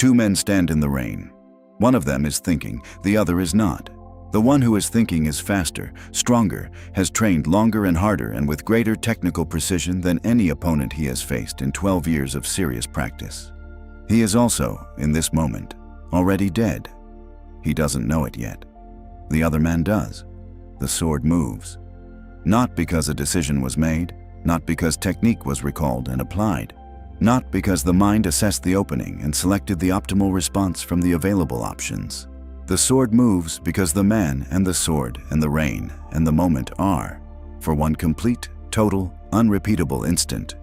Two men stand in the rain. One of them is thinking, the other is not. The one who is thinking is faster, stronger, has trained longer and harder and with greater technical precision than any opponent he has faced in 12 years of serious practice. He is also, in this moment, already dead. He doesn't know it yet. The other man does. The sword moves. Not because a decision was made, not because technique was recalled and applied, not because the mind assessed the opening and selected the optimal response from the available options. The sword moves because the man and the sword and the rain and the moment are, for one complete, total, unrepeatable instant,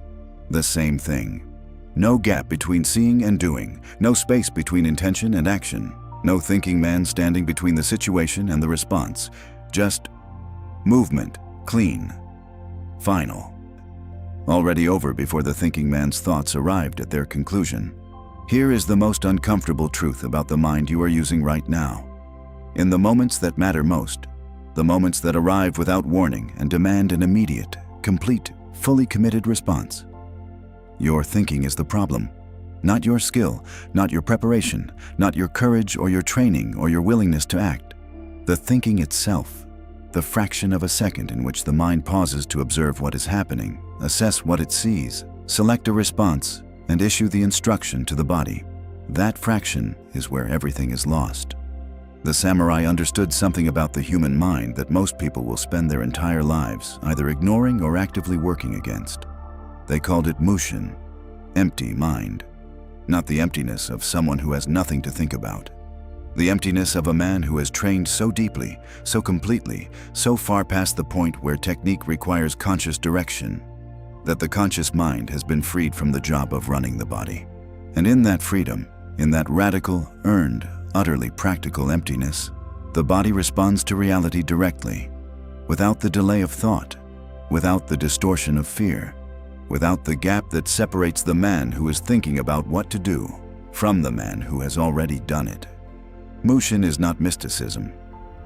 the same thing. No gap between seeing and doing, no space between intention and action, no thinking man standing between the situation and the response, just movement, clean, final. Already over before the thinking man's thoughts arrived at their conclusion. Here is the most uncomfortable truth about the mind you are using right now. In the moments that matter most, the moments that arrive without warning and demand an immediate, complete, fully committed response, your thinking is the problem. Not your skill, not your preparation, not your courage or your training or your willingness to act. The thinking itself, the fraction of a second in which the mind pauses to observe what is happening, assess what it sees, select a response, and issue the instruction to the body. That fraction is where everything is lost. The samurai understood something about the human mind that most people will spend their entire lives either ignoring or actively working against. They called it Mushin, empty mind. Not the emptiness of someone who has nothing to think about. The emptiness of a man who has trained so deeply, so completely, so far past the point where technique requires conscious direction, that the conscious mind has been freed from the job of running the body. And in that freedom, in that radical, earned, utterly practical emptiness, the body responds to reality directly, without the delay of thought, without the distortion of fear, without the gap that separates the man who is thinking about what to do from the man who has already done it. Mushin is not mysticism.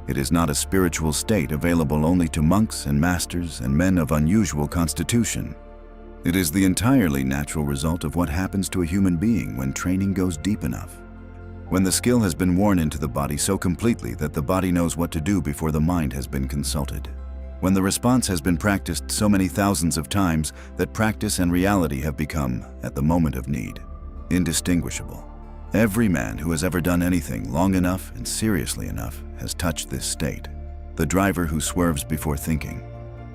It is not a spiritual state available only to monks and masters and men of unusual constitution. It is the entirely natural result of what happens to a human being when training goes deep enough. When the skill has been worn into the body so completely that the body knows what to do before the mind has been consulted. When the response has been practiced so many thousands of times that practice and reality have become, at the moment of need, indistinguishable. Every man who has ever done anything long enough and seriously enough has touched this state. The driver who swerves before thinking.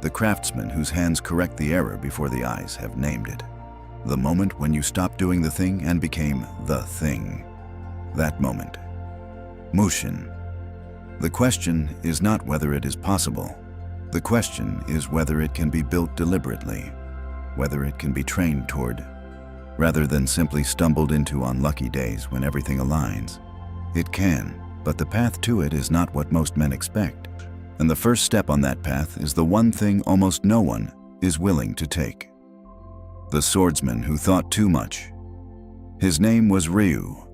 The craftsman whose hands correct the error before the eyes have named it. The moment when you stopped doing the thing and became the thing. That moment. Mushin. The question is not whether it is possible. The question is whether it can be built deliberately, whether it can be trained toward, rather than simply stumbled into on lucky days when everything aligns. It can, but the path to it is not what most men expect. And the first step on that path is the one thing almost no one is willing to take. The swordsman who thought too much. His name was Ryu,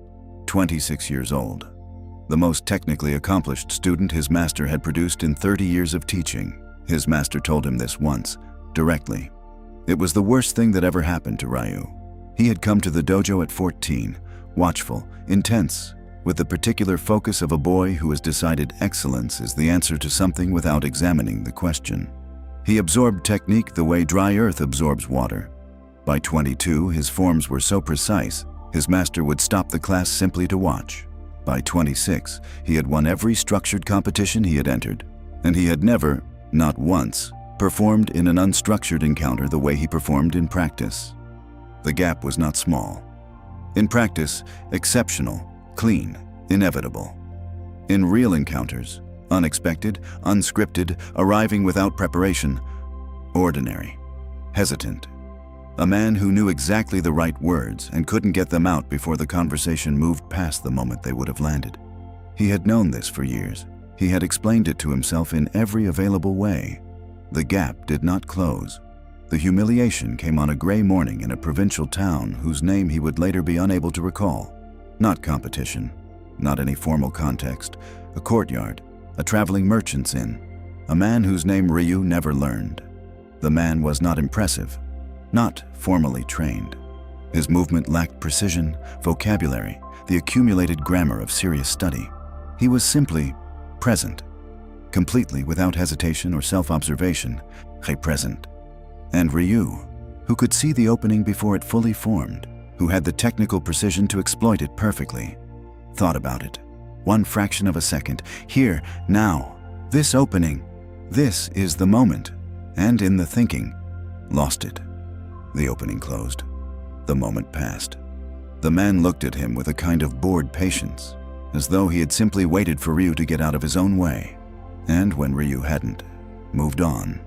26 years old. The most technically accomplished student his master had produced in 30 years of teaching. His master told him this once, directly. It was the worst thing that ever happened to Ryu. He had come to the dojo at 14, watchful, intense, with the particular focus of a boy who has decided excellence is the answer to something without examining the question. He absorbed technique the way dry earth absorbs water. By 22, his forms were so precise, his master would stop the class simply to watch. By 26, he had won every structured competition he had entered, and he had never, not once, performed in an unstructured encounter the way he performed in practice. The gap was not small. In practice, exceptional, clean, inevitable. In real encounters, unexpected, unscripted, arriving without preparation, ordinary, hesitant. A man who knew exactly the right words and couldn't get them out before the conversation moved past the moment they would have landed. He had known this for years. He had explained it to himself in every available way. The gap did not close. The humiliation came on a gray morning in a provincial town whose name he would later be unable to recall. Not competition, not any formal context, a courtyard, a traveling merchant's inn, a man whose name Ryu never learned. The man was not impressive, not formally trained. His movement lacked precision, vocabulary, the accumulated grammar of serious study. He was simply present, completely without hesitation or self-observation, present. And Ryu, who could see the opening before it fully formed, who had the technical precision to exploit it perfectly, thought about it. One fraction of a second, here, now, this opening, this is the moment, and in the thinking, lost it. The opening closed. The moment passed. The man looked at him with a kind of bored patience, as though he had simply waited for Ryu to get out of his own way. And when Ryu hadn't, moved on.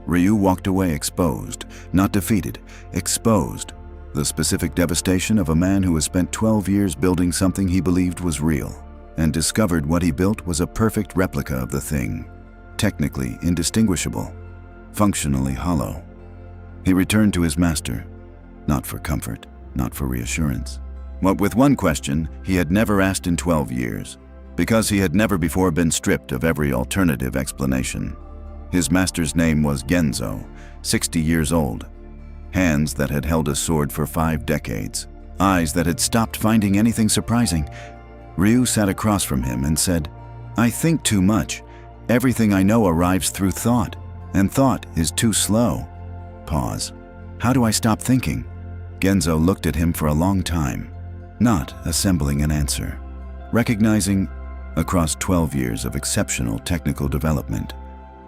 Ryu walked away exposed, not defeated, exposed. The specific devastation of a man who has spent 12 years building something he believed was real, and discovered what he built was a perfect replica of the thing, technically indistinguishable, functionally hollow. He returned to his master, not for comfort, not for reassurance, but with one question he had never asked in 12 years, because he had never before been stripped of every alternative explanation. His master's name was Genzo, 60 years old, hands that had held a sword for 5 decades, eyes that had stopped finding anything surprising. Ryu sat across from him and said, "I think too much. Everything I know arrives through thought, and thought is too slow." Pause. How do I stop thinking? Genzo looked at him for a long time, not assembling an answer, recognizing, across 12 years of exceptional technical development,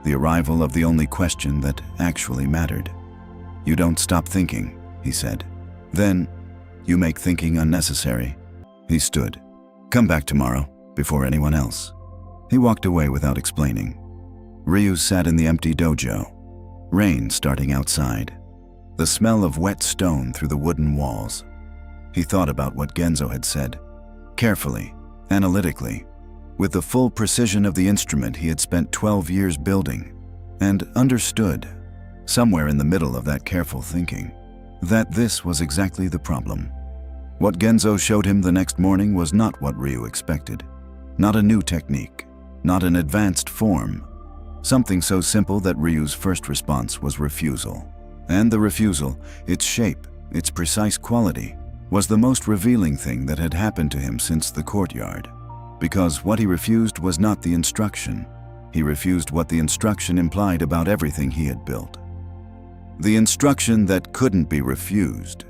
the arrival of the only question that actually mattered. "You don't stop thinking," he said. "Then, you make thinking unnecessary." He stood. "Come back tomorrow, before anyone else." He walked away without explaining. Ryu sat in the empty dojo, rain starting outside, the smell of wet stone through the wooden walls. He thought about what Genzo had said, carefully, analytically, with the full precision of the instrument he had spent 12 years building, and understood, somewhere in the middle of that careful thinking, that this was exactly the problem. What Genzo showed him the next morning was not what Ryu expected, not a new technique, not an advanced form, something so simple that Ryu's first response was refusal. And the refusal, its shape, its precise quality, was the most revealing thing that had happened to him since the courtyard. Because what he refused was not the instruction. He refused what the instruction implied about everything he had built. The instruction that couldn't be refused.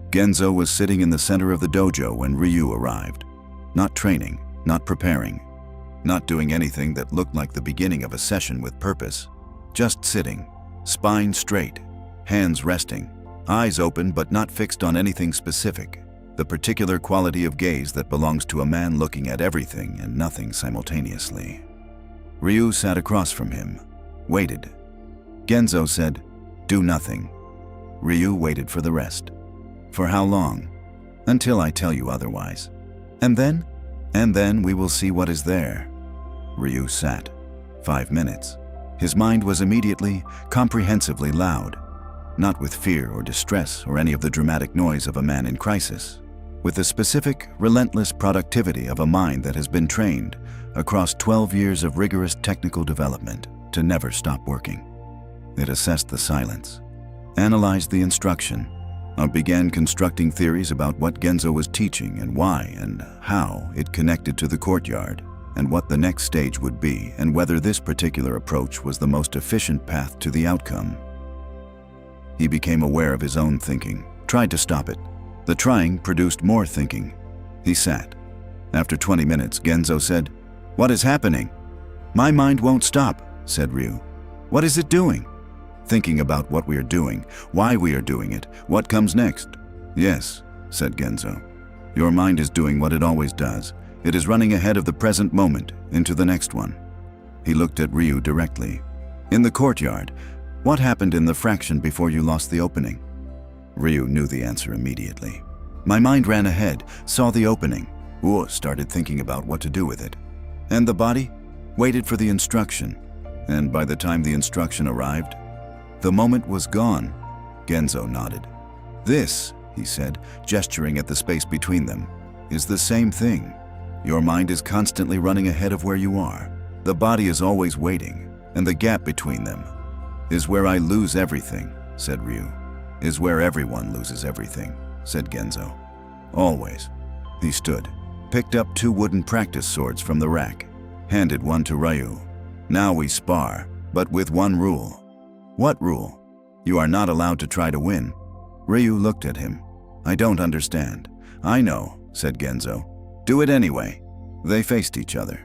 Genzo was sitting in the center of the dojo when Ryu arrived. Not training, not preparing, not doing anything that looked like the beginning of a session with purpose. Just sitting, spine straight, hands resting, eyes open but not fixed on anything specific, the particular quality of gaze that belongs to a man looking at everything and nothing simultaneously. Ryu sat across from him, waited. Genzo said, "Do nothing." Ryu waited for the rest. "For how long?" "Until I tell you otherwise." "And then?" "And then we will see what is there." Ryu sat. 5 minutes. His mind was immediately, comprehensively loud, not with fear or distress or any of the dramatic noise of a man in crisis, with the specific, relentless productivity of a mind that has been trained across 12 years of rigorous technical development to never stop working. It assessed the silence, analyzed the instruction, and began constructing theories about what Genzo was teaching and why and how it connected to the courtyard, and what the next stage would be, and whether this particular approach was the most efficient path to the outcome. He became aware of his own thinking, tried to stop it. The trying produced more thinking. He sat. After 20 minutes, Genzo said, "What is happening?" "My mind won't stop," said Ryu. "What is it doing?" "Thinking about what we are doing, why we are doing it, what comes next." "Yes," said Genzo. "Your mind is doing what it always does. It is running ahead of the present moment, into the next one." He looked at Ryu directly. "In the courtyard, what happened in the fraction before you lost the opening?" Ryu knew the answer immediately. "My mind ran ahead, saw the opening, started thinking about what to do with it. And the body? Waited for the instruction. And by the time the instruction arrived, the moment was gone." Genzo nodded. "This," he said, gesturing at the space between them, "is the same thing. Your mind is constantly running ahead of where you are. The body is always waiting, and the gap between them is where I lose everything," said Ryu. "Is where everyone loses everything," said Genzo. "Always." He stood, picked up 2 wooden practice swords from the rack, handed one to Ryu. "Now we spar, but with one rule." "What rule?" "You are not allowed to try to win." Ryu looked at him. "I don't understand." "I know," said Genzo. "Do it anyway." They faced each other.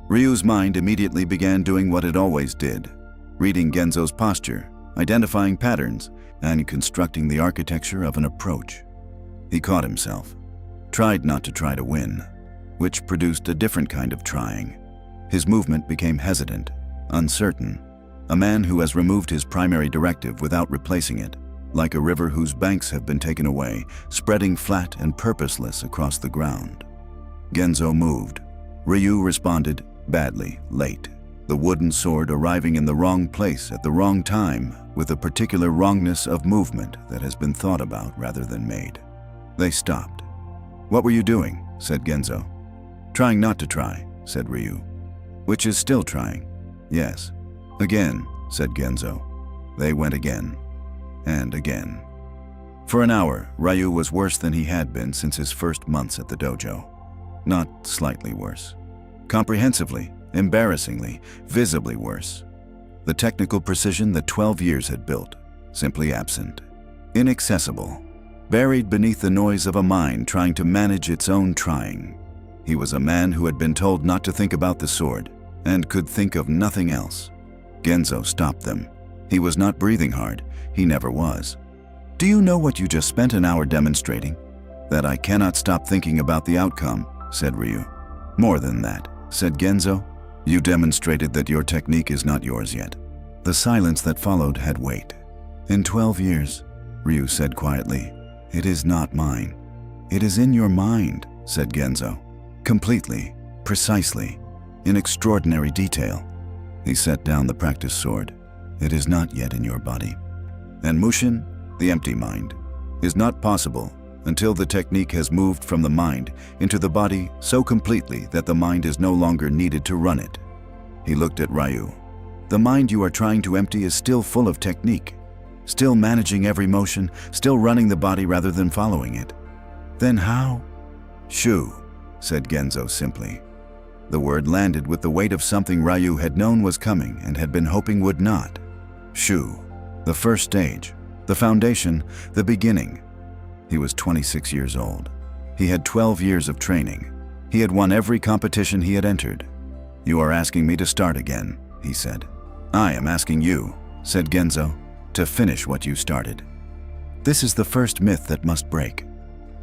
Ryu's mind immediately began doing what it always did, reading Genzo's posture, identifying patterns, and constructing the architecture of an approach. He caught himself, tried not to try to win, which produced a different kind of trying. His movement became hesitant, uncertain, a man who has removed his primary directive without replacing it, like a river whose banks have been taken away, spreading flat and purposeless across the ground. Genzo moved. Ryu responded, badly, late, the wooden sword arriving in the wrong place at the wrong time, with a particular wrongness of movement that has been thought about rather than made. They stopped. "What were you doing?" said Genzo. "Trying not to try," said Ryu. "Which is still trying." "Yes." "Again," said Genzo. They went again, and again. For an hour, Ryu was worse than he had been since his first months at the dojo. Not slightly worse. Comprehensively, embarrassingly, visibly worse. The technical precision that 12 years had built, simply absent. Inaccessible, buried beneath the noise of a mind trying to manage its own trying. He was a man who had been told not to think about the sword, and could think of nothing else. Genzo stopped them. He was not breathing hard. He never was. "Do you know what you just spent an hour demonstrating?" "That I cannot stop thinking about the outcome," said Ryu. "More than that," said Genzo. "You demonstrated that your technique is not yours yet." The silence that followed had weight. "In 12 years, Ryu said quietly, "it is not mine." "It is in your mind," said Genzo. "Completely, precisely, in extraordinary detail." He set down the practice sword. "It is not yet in your body." And Mushin, the empty mind, is not possible until the technique has moved from the mind into the body so completely that the mind is no longer needed to run it. He looked at Ryu. "The mind you are trying to empty is still full of technique, still managing every motion, still running the body rather than following it. Then how?" "Shu," said Genzo simply. The word landed with the weight of something Ryu had known was coming and had been hoping would not. Shu, the first stage, the foundation, the beginning. He was 26 years old. He had 12 years of training. He had won every competition he had entered. "You are asking me to start again," he said. "I am asking you," said Genzo, "to finish what you started." This is the first myth that must break.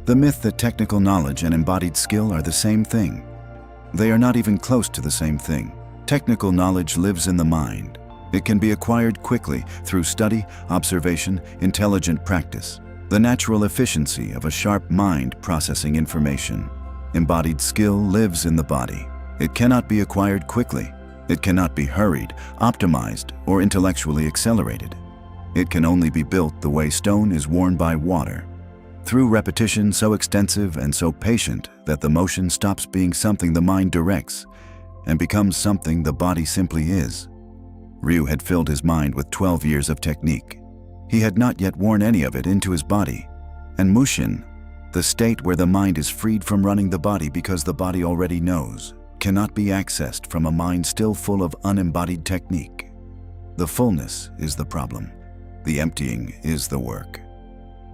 The myth that technical knowledge and embodied skill are the same thing. They are not even close to the same thing. Technical knowledge lives in the mind. It can be acquired quickly through study, observation, intelligent practice. The natural efficiency of a sharp mind processing information. Embodied skill lives in the body. It cannot be acquired quickly. It cannot be hurried, optimized, or intellectually accelerated. It can only be built the way stone is worn by water. Through repetition so extensive and so patient that the motion stops being something the mind directs and becomes something the body simply is. Ryu had filled his mind with 12 years of technique. He had not yet worn any of it into his body. And Mushin, the state where the mind is freed from running the body because the body already knows, cannot be accessed from a mind still full of unembodied technique. The fullness is the problem. The emptying is the work.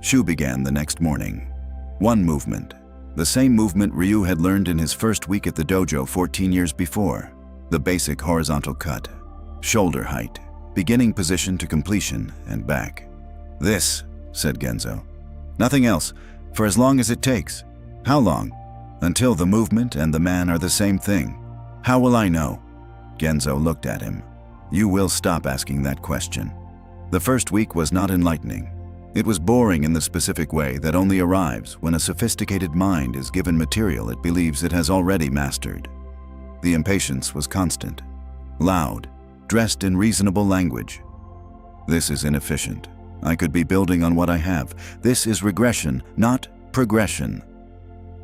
Shu began the next morning. One movement, the same movement Ryu had learned in his first week at the dojo 14 years before. The basic horizontal cut, shoulder height, beginning position to completion, and back. "This," said Genzo. "Nothing else, for as long as it takes." "How long?" "Until the movement and the man are the same thing." "How will I know?" Genzo looked at him. "You will stop asking that question." The first week was not enlightening. It was boring in the specific way that only arrives when a sophisticated mind is given material it believes it has already mastered. The impatience was constant, loud, dressed in reasonable language. "This is inefficient. I could be building on what I have. This is regression, not progression."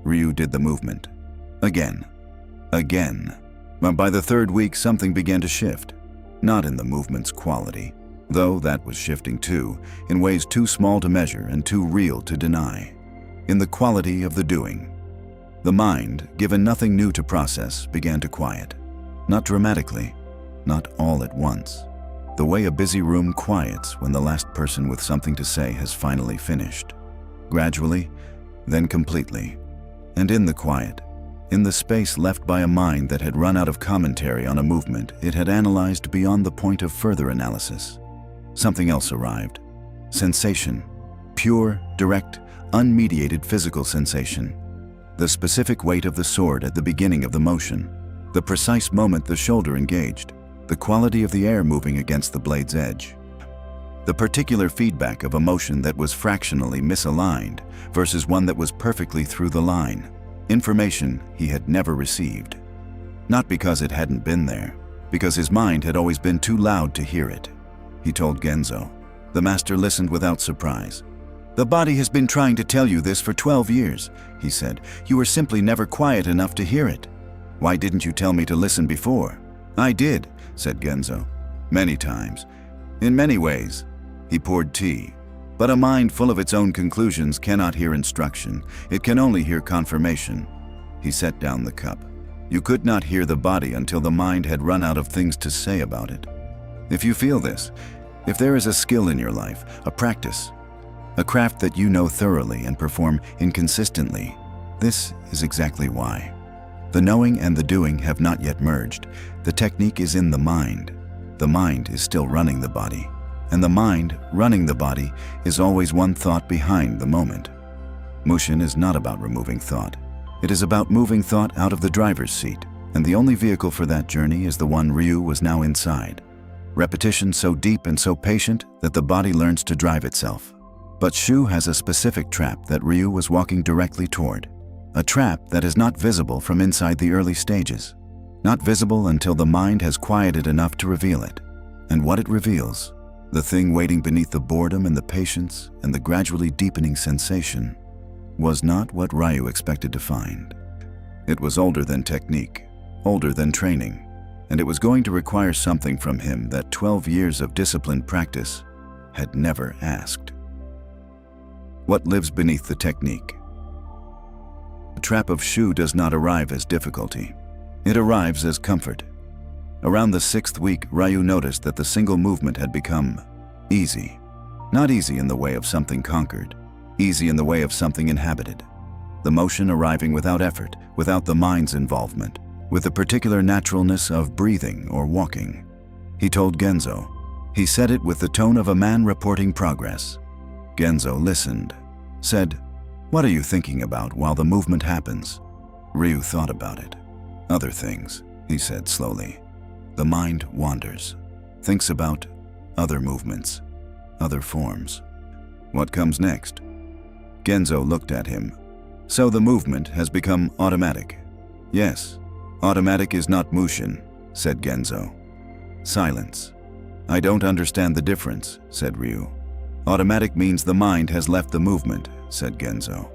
Ryu did the movement. Again. Again. But by the third week, something began to shift. Not in the movement's quality, though that was shifting too, in ways too small to measure and too real to deny. In the quality of the doing. The mind, given nothing new to process, began to quiet. Not dramatically, not all at once. The way a busy room quiets when the last person with something to say has finally finished. Gradually, then completely. And in the quiet, in the space left by a mind that had run out of commentary on a movement it had analyzed beyond the point of further analysis, something else arrived. Sensation. Pure, direct, unmediated physical sensation. The specific weight of the sword at the beginning of the motion. The precise moment the shoulder engaged. The quality of the air moving against the blade's edge. The particular feedback of a motion that was fractionally misaligned versus one that was perfectly through the line. Information he had never received. Not because it hadn't been there, because his mind had always been too loud to hear it. He told Genzo. The master listened without surprise. "The body has been trying to tell you this for 12 years, he said. You were simply never quiet enough to hear it. Why didn't you tell me to listen before?" "I did," said Genzo. "Many times. In many ways." He poured tea. But a mind full of its own conclusions cannot hear instruction. It can only hear confirmation. He set down the cup. You could not hear the body until the mind had run out of things to say about it. If you feel this, if there is a skill in your life, a practice, a craft that you know thoroughly and perform inconsistently, this is exactly why. The knowing and the doing have not yet merged. The technique is in the mind. The mind is still running the body. And the mind, running the body, is always one thought behind the moment. Mushin is not about removing thought. It is about moving thought out of the driver's seat, and the only vehicle for that journey is the one Ryu was now inside. Repetition so deep and so patient that the body learns to drive itself. But Shu has a specific trap that Ryu was walking directly toward. A trap that is not visible from inside the early stages. Not visible until the mind has quieted enough to reveal it. And what it reveals, the thing waiting beneath the boredom and the patience and the gradually deepening sensation, was not what Ryu expected to find. It was older than technique, older than training, and it was going to require something from him that 12 years of disciplined practice had never asked. What lives beneath the technique? The trap of Shu does not arrive as difficulty. It arrives as comfort. Around the 6th week, Ryu noticed that the single movement had become easy. Not easy in the way of something conquered, easy in the way of something inhabited. The motion arriving without effort, without the mind's involvement, with the particular naturalness of breathing or walking. He told Genzo. He said it with the tone of a man reporting progress. Genzo listened, said, "What are you thinking about while the movement happens?" Ryu thought about it. "Other things," he said slowly. The mind wanders, thinks about other movements, other forms. What comes next? Genzo looked at him. So the movement has become automatic. Yes, automatic is not Mushin, said Genzo. Silence. I don't understand the difference, said Ryu. Automatic means the mind has left the movement, said Genzo.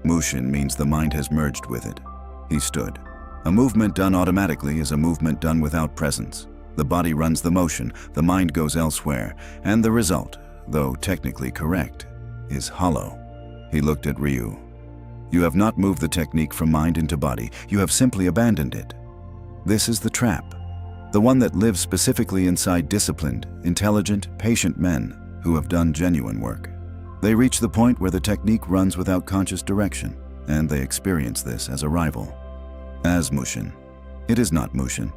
Mushin means the mind has merged with it. He stood. A movement done automatically is a movement done without presence. The body runs the motion, the mind goes elsewhere, and the result, though technically correct, is hollow. He looked at Ryu. You have not moved the technique from mind into body, you have simply abandoned it. This is the trap, the one that lives specifically inside disciplined, intelligent, patient men who have done genuine work. They reach the point where the technique runs without conscious direction, and they experience this as a rival. As Mushin. It is not Mushin.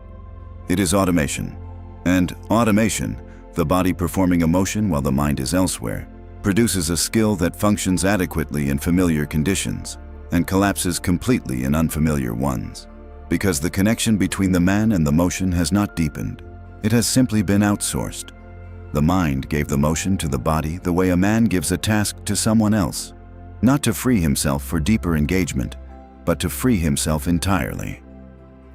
It is automation. And automation, the body performing a motion while the mind is elsewhere, produces a skill that functions adequately in familiar conditions and collapses completely in unfamiliar ones. Because the connection between the man and the motion has not deepened. It has simply been outsourced. The mind gave the motion to the body the way a man gives a task to someone else, not to free himself for deeper engagement, but to free himself entirely.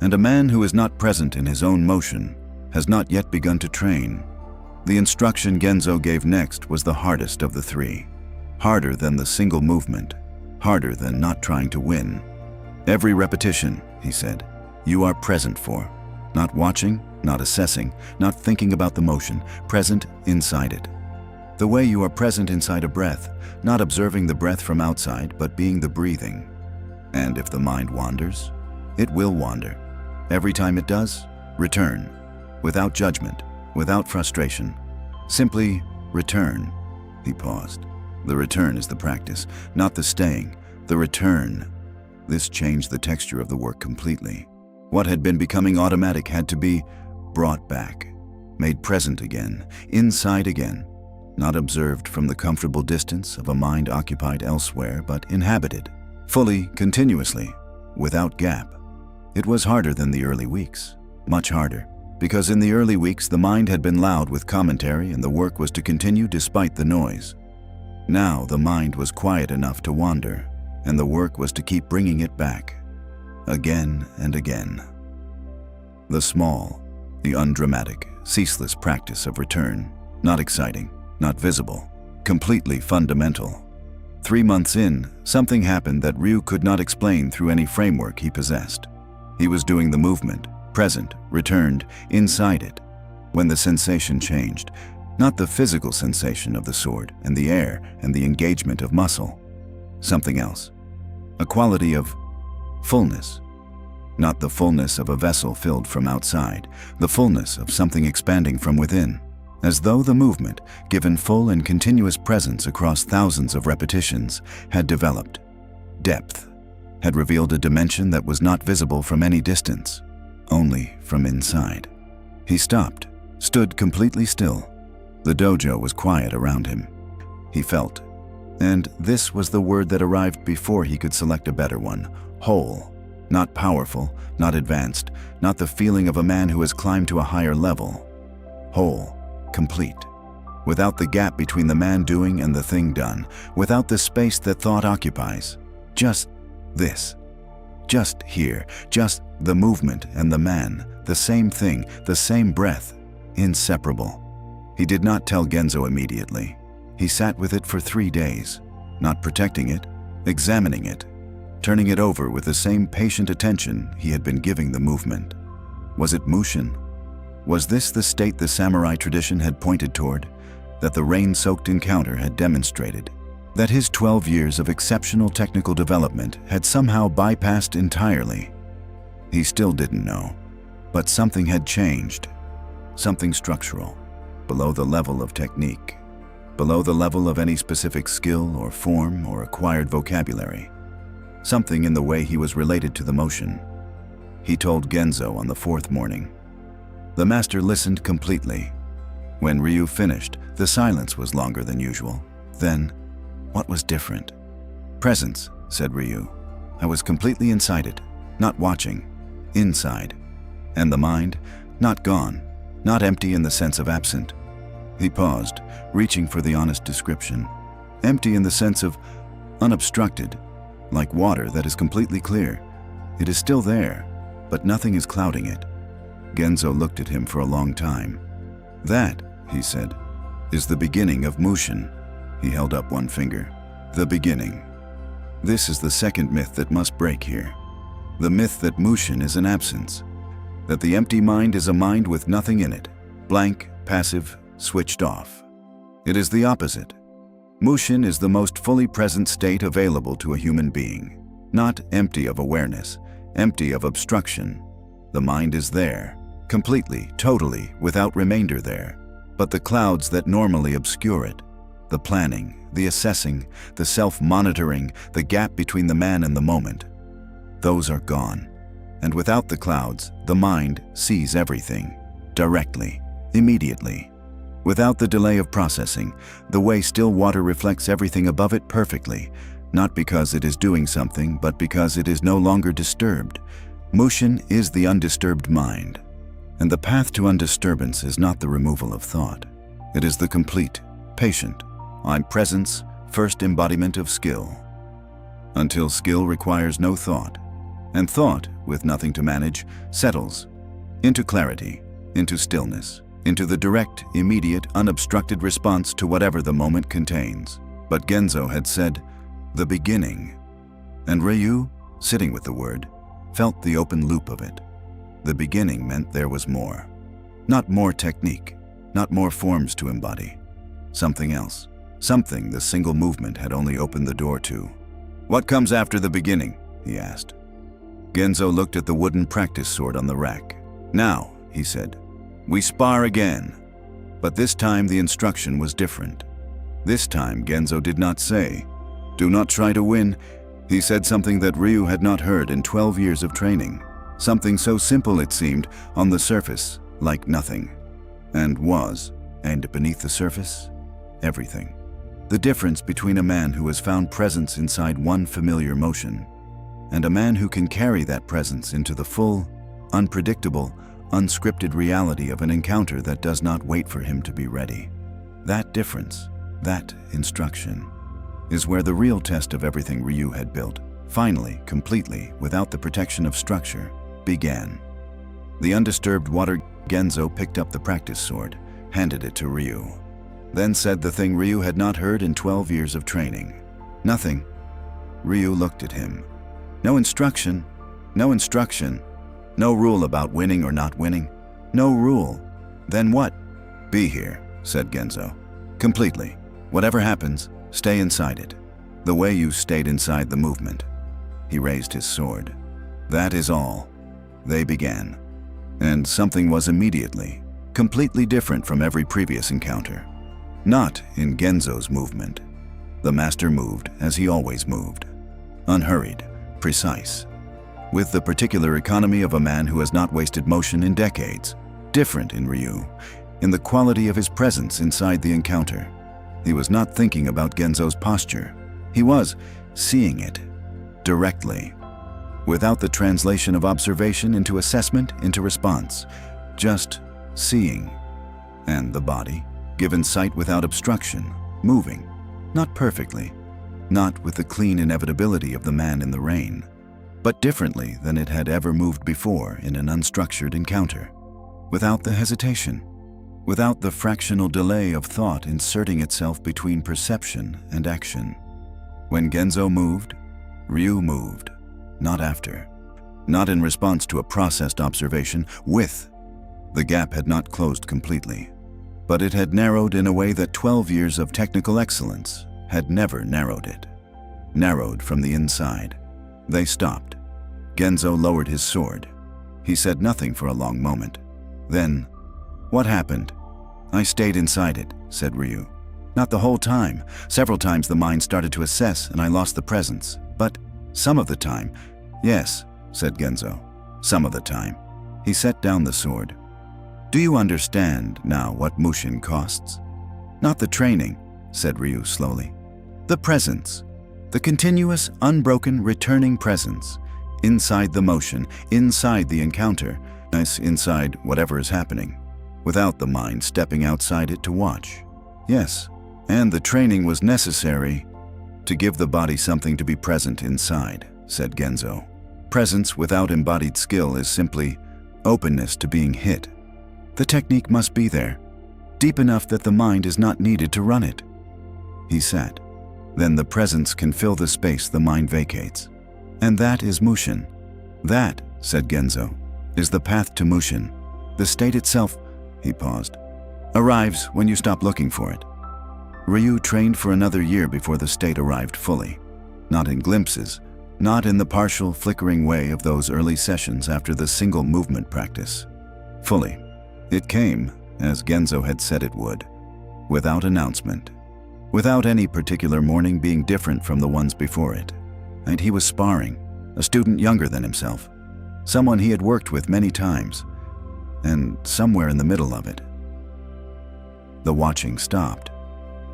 And a man who is not present in his own motion has not yet begun to train. The instruction Genzo gave next was the hardest of the three. Harder than the single movement, harder than not trying to win. Every repetition, he said, you are present for. Not watching, not assessing, not thinking about the motion, present inside it. The way you are present inside a breath, not observing the breath from outside, but being the breathing. And if the mind wanders, it will wander. Every time it does, return. Without judgment, without frustration. Simply return. He paused. The return is the practice, not the staying. The return. This changed the texture of the work completely. What had been becoming automatic had to be brought back, made present again, inside again, not observed from the comfortable distance of a mind occupied elsewhere, but inhabited, fully, continuously, without gap. It was harder than the early weeks, much harder, because in the early weeks the mind had been loud with commentary and the work was to continue despite the noise. Now the mind was quiet enough to wander, and the work was to keep bringing it back, again and again. The small, the undramatic, ceaseless practice of return, not exciting, not visible, completely fundamental. 3 months in, something happened that Ryu could not explain through any framework he possessed. He was doing the movement, present, returned, inside it, when the sensation changed, not the physical sensation of the sword and the air and the engagement of muscle. Something else. A quality of fullness. Not the fullness of a vessel filled from outside, the fullness of something expanding from within, as though the movement, given full and continuous presence across thousands of repetitions, had developed depth, had revealed a dimension that was not visible from any distance, only from inside. He stopped, stood completely still. The dojo was quiet around him. He felt, and this was the word that arrived before he could select a better one, whole. Not powerful, not advanced, not the feeling of a man who has climbed to a higher level. Whole, complete. Without the gap between the man doing and the thing done, without the space that thought occupies. Just this. Just here, just the movement and the man, the same thing, the same breath, inseparable. He did not tell Genzo immediately. He sat with it for 3 days, not protecting it, examining it, turning it over with the same patient attention he had been giving the movement. Was it Mushin? Was this the state the samurai tradition had pointed toward, that the rain-soaked encounter had demonstrated, that his 12 years of exceptional technical development had somehow bypassed entirely? He still didn't know, but something had changed, something structural, below the level of technique, below the level of any specific skill or form or acquired vocabulary. Something in the way he was related to the motion. He told Genzo on the 4th morning. The master listened completely. When Ryu finished, the silence was longer than usual. Then, what was different? Presence, said Ryu. I was completely inside it, not watching, inside. And the mind, not gone, not empty in the sense of absent. He paused, reaching for the honest description. Empty in the sense of unobstructed, like water that is completely clear. It is still there, but nothing is clouding it. Genzo looked at him for a long time. That, he said, is the beginning of Mushin. He held up one finger. The beginning. This is the second myth that must break here. The myth that Mushin is an absence. That the empty mind is a mind with nothing in it. Blank, passive, switched off. It is the opposite. Mushin is the most fully present state available to a human being. Not empty of awareness, empty of obstruction. The mind is there, completely, totally, without remainder there. But the clouds that normally obscure it, the planning, the assessing, the self-monitoring, the gap between the man and the moment, those are gone. And without the clouds, the mind sees everything, directly, immediately. Without the delay of processing, the way still water reflects everything above it perfectly, not because it is doing something, but because it is no longer disturbed. Mushin is the undisturbed mind. And the path to undisturbance is not the removal of thought. It is the complete, patient, I'm presence, first embodiment of skill. Until skill requires no thought, and thought, with nothing to manage, settles into clarity, into stillness, into the direct, immediate, unobstructed response to whatever the moment contains. But Genzo had said, the beginning. And Ryu, sitting with the word, felt the open loop of it. The beginning meant there was more. Not more technique, not more forms to embody. Something else. Something the single movement had only opened the door to. What comes after the beginning? he asked. Genzo looked at the wooden practice sword on the rack. "Now," he said, "we spar again." But this time the instruction was different. This time Genzo did not say, "Do not try to win." He said something that Ryu had not heard in 12 years of training. Something so simple it seemed, on the surface, like nothing. And beneath the surface, everything. The difference between a man who has found presence inside one familiar motion and a man who can carry that presence into the full, unpredictable, unscripted reality of an encounter that does not wait for him to be ready. That difference, that instruction, is where the real test of everything Ryu had built, finally, completely, without the protection of structure, began. The undisturbed water Genzo picked up the practice sword, handed it to Ryu, then said the thing Ryu had not heard in 12 years of training. "Nothing." Ryu looked at him. "No instruction, no instruction, no rule about winning or not winning, no rule. Then what?" "Be here," said Genzo. "Completely. Whatever happens, stay inside it, the way you stayed inside the movement." He raised his sword. "That is all." They began. And something was immediately, completely different from every previous encounter. Not in Genzo's movement. The master moved as he always moved. Unhurried, precise. With the particular economy of a man who has not wasted motion in decades. Different in Ryu, in the quality of his presence inside the encounter. He was not thinking about Genzo's posture. He was seeing it directly, without the translation of observation into assessment, into response. Just seeing. And the body, given sight without obstruction, moving. Not perfectly, not with the clean inevitability of the man in the rain, but differently than it had ever moved before in an unstructured encounter. Without the hesitation, without the fractional delay of thought inserting itself between perception and action. When Genzo moved, Ryu moved, not after. Not in response to a processed observation, with. The gap had not closed completely, but it had narrowed in a way that 12 years of technical excellence had never narrowed it. Narrowed from the inside. They stopped. Genzo lowered his sword. He said nothing for a long moment. Then, "What happened?" "I stayed inside it," said Ryu. "Not the whole time. Several times the mind started to assess and I lost the presence. But some of the time..." "Yes," said Genzo. "Some of the time." He set down the sword. "Do you understand now what Mushin costs?" "Not the training," said Ryu slowly. "The presence. The continuous, unbroken, returning presence. Inside the motion, inside the encounter, inside whatever is happening, without the mind stepping outside it to watch. Yes, and the training was necessary to give the body something to be present inside," said Genzo. "Presence without embodied skill is simply openness to being hit. The technique must be there, deep enough that the mind is not needed to run it." He sat. "Then the presence can fill the space the mind vacates. And that is Mushin." "That," said Genzo, "is the path to Mushin. The state itself," he paused, "arrives when you stop looking for it." Ryu trained for another year before the state arrived fully. Not in glimpses, not in the partial, flickering way of those early sessions after the single movement practice. Fully. It came, as Genzo had said it would, without announcement, without any particular morning being different from the ones before it. And he was sparring, a student younger than himself, someone he had worked with many times, and somewhere in the middle of it, the watching stopped.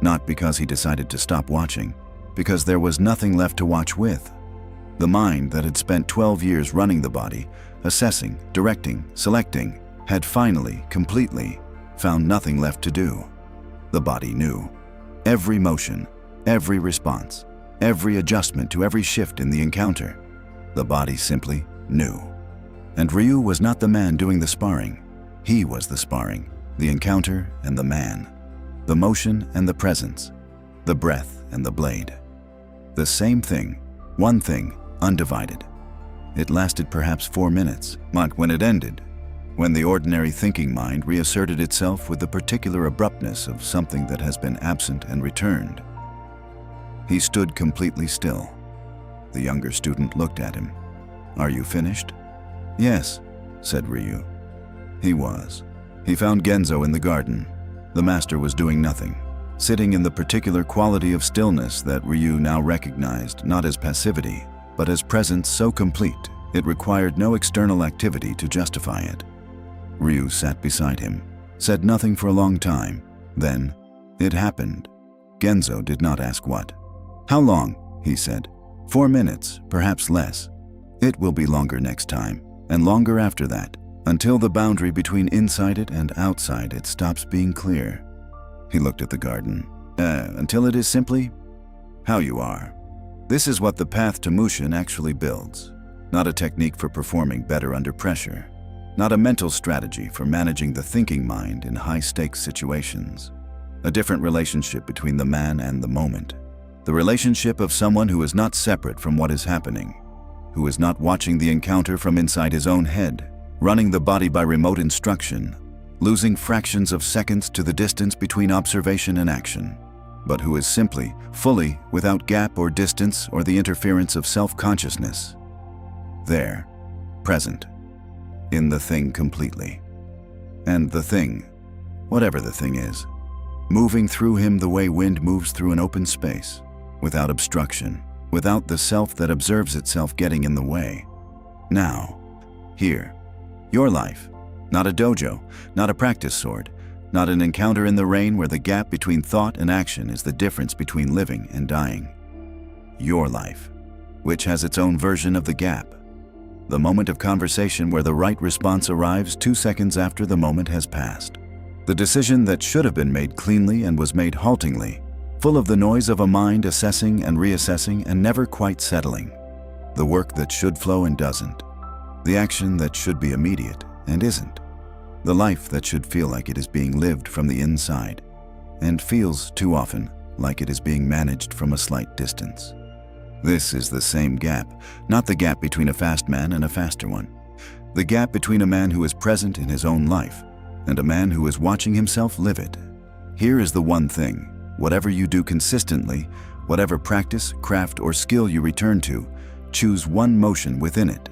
Not because he decided to stop watching, because there was nothing left to watch with. The mind that had spent 12 years running the body, assessing, directing, selecting, had finally, completely, found nothing left to do. The body knew. Every motion, every response, every adjustment to every shift in the encounter. The body simply knew. And Ryu was not the man doing the sparring. He was the sparring, the encounter and the man. The motion and the presence. The breath and the blade. The same thing, one thing, undivided. It lasted perhaps 4 minutes, but when it ended, when the ordinary thinking mind reasserted itself with the particular abruptness of something that has been absent and returned, he stood completely still. The younger student looked at him. "Are you finished?" "Yes," said Ryu. He was. He found Genzo in the garden. The master was doing nothing, sitting in the particular quality of stillness that Ryu now recognized not as passivity, but as presence so complete it required no external activity to justify it. Ryu sat beside him, said nothing for a long time. Then, it happened. Genzo did not ask what. "How long?" he said. 4 minutes, perhaps less. It will be longer next time, and longer after that, until the boundary between inside it and outside it stops being clear." He looked at the garden. Until it is simply how you are. This is what the path to Mushin actually builds. Not a technique for performing better under pressure. Not a mental strategy for managing the thinking mind in high-stakes situations. A different relationship between the man and the moment. The relationship of someone who is not separate from what is happening, who is not watching the encounter from inside his own head, running the body by remote instruction, losing fractions of seconds to the distance between observation and action, but who is simply, fully, without gap or distance or the interference of self-consciousness. There, present, in the thing completely. And the thing, whatever the thing is, moving through him the way wind moves through an open space, without obstruction, without the self that observes itself getting in the way. Now, here, your life, not a dojo, not a practice sword, not an encounter in the rain where the gap between thought and action is the difference between living and dying. Your life, which has its own version of the gap. The moment of conversation where the right response arrives 2 seconds after the moment has passed. The decision that should have been made cleanly and was made haltingly, full of the noise of a mind assessing and reassessing and never quite settling. The work that should flow and doesn't. The action that should be immediate and isn't. The life that should feel like it is being lived from the inside and feels too often like it is being managed from a slight distance. This is the same gap, not the gap between a fast man and a faster one. The gap between a man who is present in his own life and a man who is watching himself live it. Here is the one thing. Whatever you do consistently, whatever practice, craft, or skill you return to, choose one motion within it.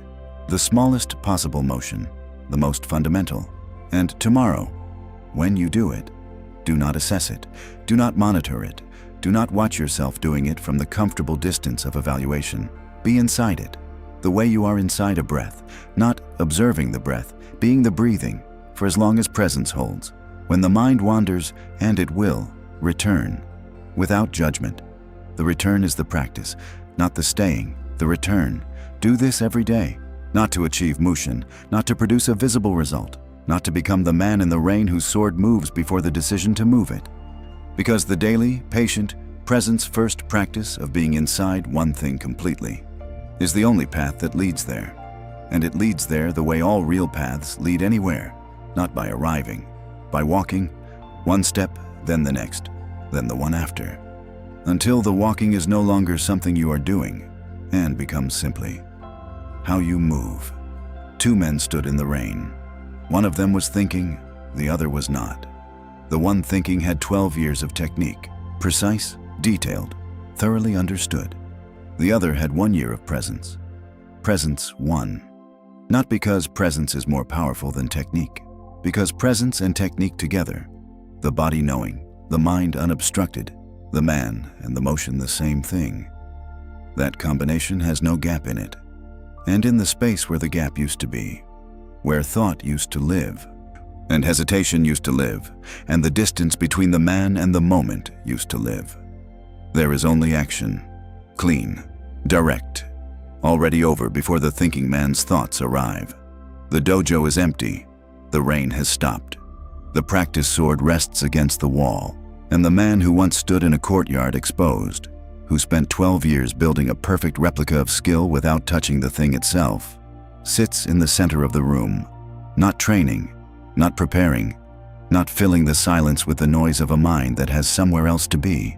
The smallest possible motion, the most fundamental. And tomorrow, when you do it, do not assess it, do not monitor it, do not watch yourself doing it from the comfortable distance of evaluation. Be inside it, the way you are inside a breath, not observing the breath, being the breathing, for as long as presence holds. When the mind wanders, and it will, return, without judgment. The return is the practice, not the staying, the return. Do this every day, not to achieve Mushin, not to produce a visible result, not to become the man in the rain whose sword moves before the decision to move it. Because the daily, patient, presence-first practice of being inside one thing completely is the only path that leads there. And it leads there the way all real paths lead anywhere, not by arriving, by walking, one step, then the next, then the one after, until the walking is no longer something you are doing and becomes simply how you move. 2 men stood in the rain. One of them was thinking, the other was not. The one thinking had 12 years of technique, precise, detailed, thoroughly understood. The other had 1 year of presence. Presence won. Not because presence is more powerful than technique, because presence and technique together, the body knowing, the mind unobstructed, the man and the motion the same thing. That combination has no gap in it. And in the space where the gap used to be, where thought used to live, and hesitation used to live, and the distance between the man and the moment used to live, there is only action, clean, direct, already over before the thinking man's thoughts arrive. The dojo is empty. The rain has stopped. The practice sword rests against the wall, and the man who once stood in a courtyard exposed, who spent 12 years building a perfect replica of skill without touching the thing itself, sits in the center of the room, not training, not preparing, not filling the silence with the noise of a mind that has somewhere else to be.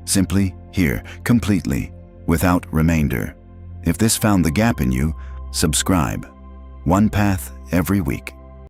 Simply here, completely, without remainder. If this found the gap in you, subscribe. One path every week.